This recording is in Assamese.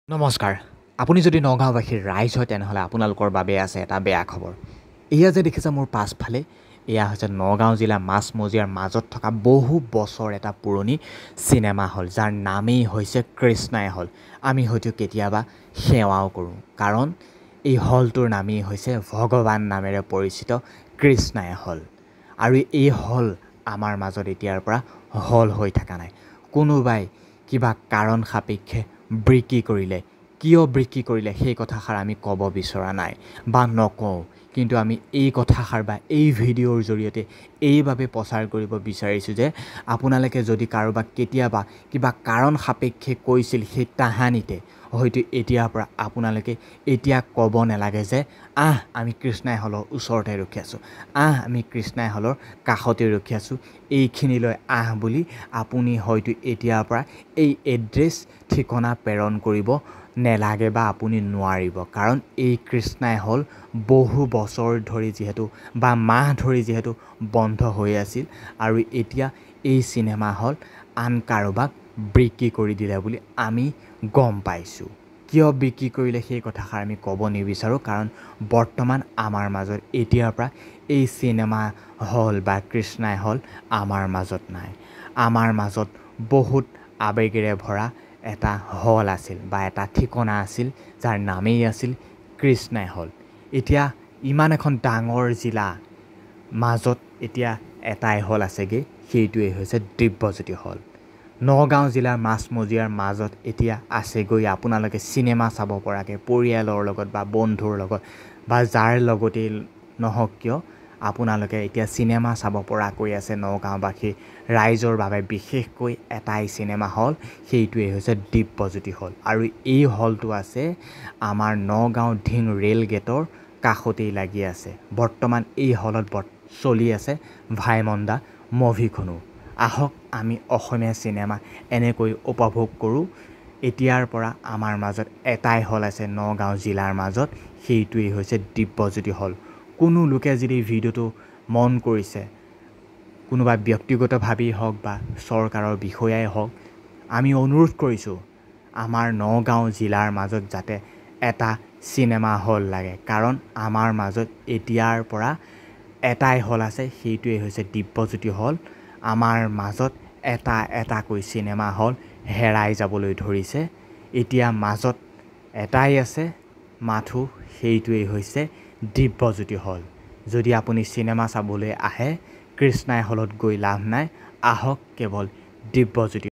নমস্কাৰ আপুনি যদি নগাঁওবাসীৰ ৰাইজ হয় তেনেহ'লে আপোনালোকৰ বাবে আছে এটা বেয়া খবৰ এয়া যে দেখিছে মোৰ পাছফালে এয়া হৈছে নগাঁও জিলা মাছমজিয়াৰ মাজত থকা বহু বছৰ এটা পুৰণি চিনেমা হল যাৰ নামেই হৈছে কৃষ্ণাই হল আমি হয়তো কেতিয়াবা সেৱাও কৰোঁ কাৰণ এই হলটোৰ নামেই হৈছে ভগৱান নামেৰে পৰিচিত কৃষ্ণাই হল আৰু এই হল আমাৰ মাজত এতিয়াৰ পৰা হল হৈ থকা নাই কোনোবাই কিবা কাৰণ সাপেক্ষে বিক্ৰী কৰিলে কিয় বিক্ৰী কৰিলে সেই কথাষাৰ আমি ক'ব বিচৰা নাই বা নকওঁ কিন্তু আমি এই কথাষাৰ বা এই ভিডিঅ'ৰ জৰিয়তে এইভাবে প্ৰচাৰ কৰিব বিচাৰিছোঁ যে আপোনালোকে যদি কাৰোবাক কেতিয়াবা কিবা কাৰণ সাপেক্ষে কৈছিল সেই তাহানিতে হয়তো এতিয়াৰ পৰা আপোনালোকে এতিয়া ক'ব নালাগে যে আমি কৃষ্ণাই হলৰ ওচৰতে ৰখি আছোঁ আমি কৃষ্ণাই হলৰ কাষতে ৰখি আছোঁ এইখিনিলৈ বুলি আপুনি হয়তো এতিয়াৰ পৰা এই এড্ৰেছ ঠিকনা প্ৰেৰণ কৰিব নেলাগে বা আপুনি নোৱাৰিব কাৰণ এই কৃষ্ণাই হল বহু বছৰ ধৰি যেহেতু বা মাহ ধৰি যেহেতু বন্ধ হৈ আছিল আৰু এতিয়া এই চিনেমা হল আন কাৰোবাক বিক্ৰী কৰি দিলে বুলি আমি গম পাইছোঁ কিয় বিক্ৰী কৰিলে সেই কথাষাৰ আমি ক'ব নিবিচাৰোঁ কাৰণ বৰ্তমান আমাৰ মাজত এতিয়াৰ পৰা এই চিনেমা হল বা কৃষ্ণাই হল আমাৰ মাজত নাই আমাৰ মাজত বহুত আবেগেৰে ভৰা এটা হল আছিল বা এটা ঠিকনা আছিল যাৰ নামেই আছিল কৃষ্ণাই হল এতিয়া ইমান এখন ডাঙৰ জিলা মাজত এতিয়া এটাই হল আছেগে সেইটোৱে হৈছে দিব্যজ্যোতি হল নগাঁও জিলাৰ মাছমজিয়াৰ মাজত এতিয়া আছেগৈ আপোনালোকে চিনেমা চাব পৰাকৈ পৰিয়ালৰ লগত বা বন্ধুৰ লগত বা যাৰ লগতেই নহওক কিয় আপোনালোকে এতিয়া চিনেমা চাব পৰাকৈ আছে নগাঁওবাসী ৰাইজৰ বাবে বিশেষকৈ এটাই চিনেমা হল সেইটোৱে হৈছে দিব্যজ্যোতি হল আৰু এই হলটো আছে আমাৰ নগাঁও ঢিং ৰেল গেটৰ কাষতেই লাগি আছে বৰ্তমান এই হলত চলি আছে ভাইমন্দা মুভিখনো আহক আমি অসমীয়া চিনেমা এনেকৈ উপভোগ কৰোঁ এতিয়াৰ পৰা আমাৰ মাজত এটাই হল আছে নগাঁও জিলাৰ মাজত সেইটোৱেই হৈছে দিব্যজ্যোতি হল কোনো লোকে যদি ভিডিঅ'টো মন কৰিছে কোনোবা ব্যক্তিগতভাৱেই হওক বা চৰকাৰৰ বিষয়াই হওক আমি অনুৰোধ কৰিছোঁ আমাৰ নগাঁও জিলাৰ মাজত যাতে এটা চিনেমা হল লাগে কাৰণ আমাৰ মাজত এতিয়াৰ পৰা এটাই হল আছে সেইটোৱে হৈছে দিব্যজ্যোতি হল আমাৰ মাজত এটাকৈ চিনেমা হল হেৰাই যাবলৈ ধৰিছে এতিয়া মাজত এটাই আছে মাথো সেইটোৱেই হৈছে দিব্যজ্যোতি হল যদি আপুনি চিনেমা চাবলৈ আহে কৃষ্ণাই হলত গৈ লাভ নাই আহক কেৱল দিব্যজ্যোতি